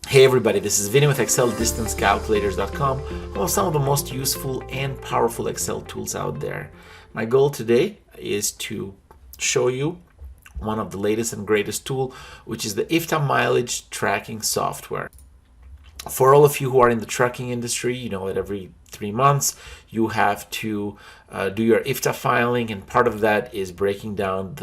Hey everybody, this is Vinny with ExcelDistanceCalculators.com, one of some of the most useful and powerful Excel tools out there. My goal today is to show you one of the latest and greatest tool, which is the IFTA Mileage Tracking Software. For all of you who are in the trucking industry, you know that every 3 months you have to do your IFTA filing, and part of that is breaking down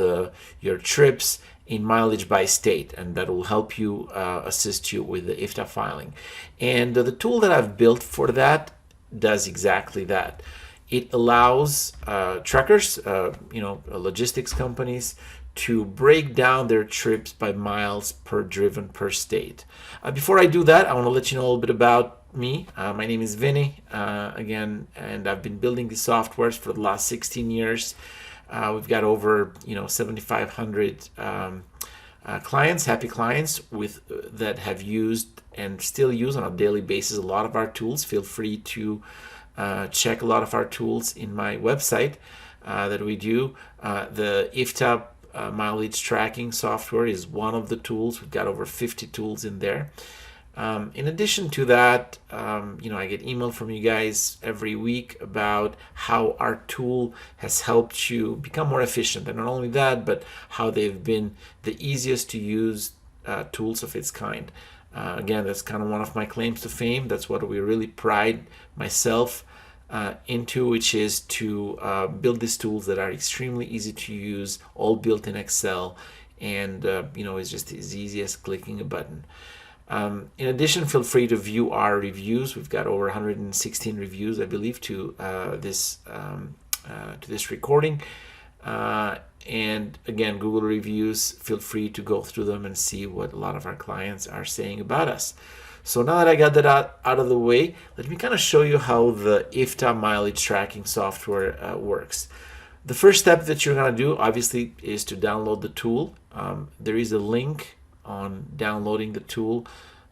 your trips in mileage by state, and that will help you assist you with the IFTA filing. And the tool that I've built for that does exactly that. It allows truckers, logistics companies, to break down their trips by miles per driven per state. Before I do that, I want to let you know a little bit about me. My name is Vinny, again, and I've been building these softwares for the last 16 years. We've got over 7,500 clients, happy clients that have used and still use on a daily basis a lot of our tools. Feel free to check a lot of our tools in my website that we do. The IFTA Mileage Tracking Software is one of the tools. We've got over 50 tools in there. In addition to that, I get email from you guys every week about how our tool has helped you become more efficient. And not only that, but how they've been the easiest to use tools of its kind. Again, that's kind of one of my claims to fame. That's what we really pride myself into, which is to build these tools that are extremely easy to use, all built in Excel, and it's just as easy as clicking a button. In addition, feel free to view our reviews. We've got over 116 reviews, I believe, to this recording. And again, Google reviews, feel free to go through them and see what a lot of our clients are saying about us. So now that I got that out of the way, let me kind of show you how the IFTA Mileage Tracking Software works. The first step that you're going to do, obviously, is to download the tool. There is a link on downloading the tool,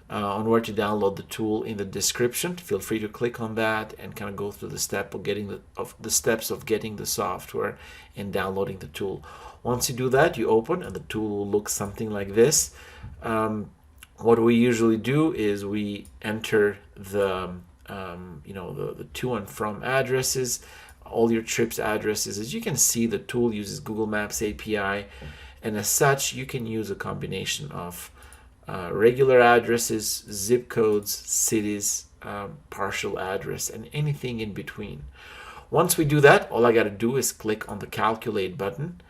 on where to download the tool in the description. Feel free to click on that and kind of go through the steps of getting the software and downloading the tool. Once you do that, you open, and the tool will look something like this. What we usually do is we enter the to and from addresses, all your trips addresses. As you can see, the tool uses Google Maps API, and as such, you can use a combination of regular addresses, zip codes, cities, partial address, and anything in between. Once we do that, all I got to do is click on the Calculate button,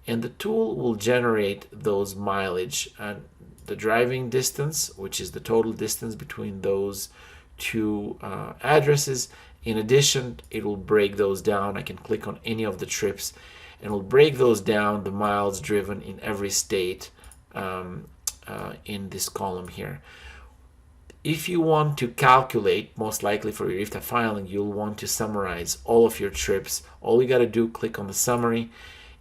and the tool will generate those mileage and the driving distance, which is the total distance between those two addresses. In addition, it will break those down. I can click on any of the trips, and it'll break those down, the miles driven in every state, in this column here. If you want to calculate, most likely for your IFTA filing, you'll want to summarize all of your trips. All you got to do, click on the summary,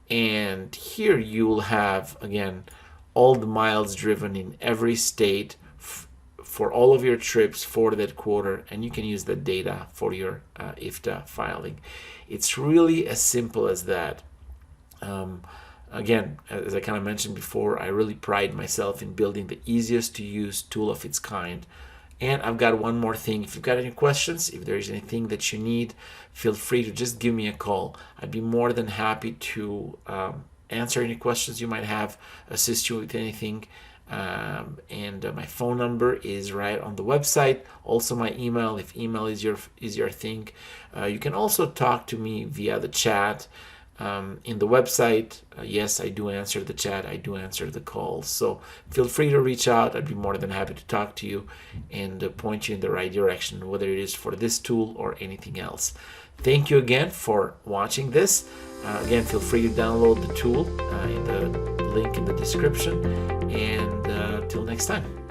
and here you'll have, again, all the miles driven in every state for all of your trips for that quarter, and you can use that data for your IFTA filing. It's really as simple as that. Again, as I kind of mentioned before, I really pride myself in building the easiest to use tool of its kind. And I've got one more thing. If you've got any questions, if there's anything that you need, feel free to just give me a call. I'd be more than happy to answer any questions you might have, assist you with anything. My phone number is right on the website. Also my email, if email is your thing. You can also talk to me via the chat in the website. Yes, I do answer the chat. I do answer the calls. So feel free to reach out. I'd be more than happy to talk to you and point you in the right direction, whether it is for this tool or anything else. Thank you again for watching this. Again, feel free to download the tool in the link in the description. And till next time.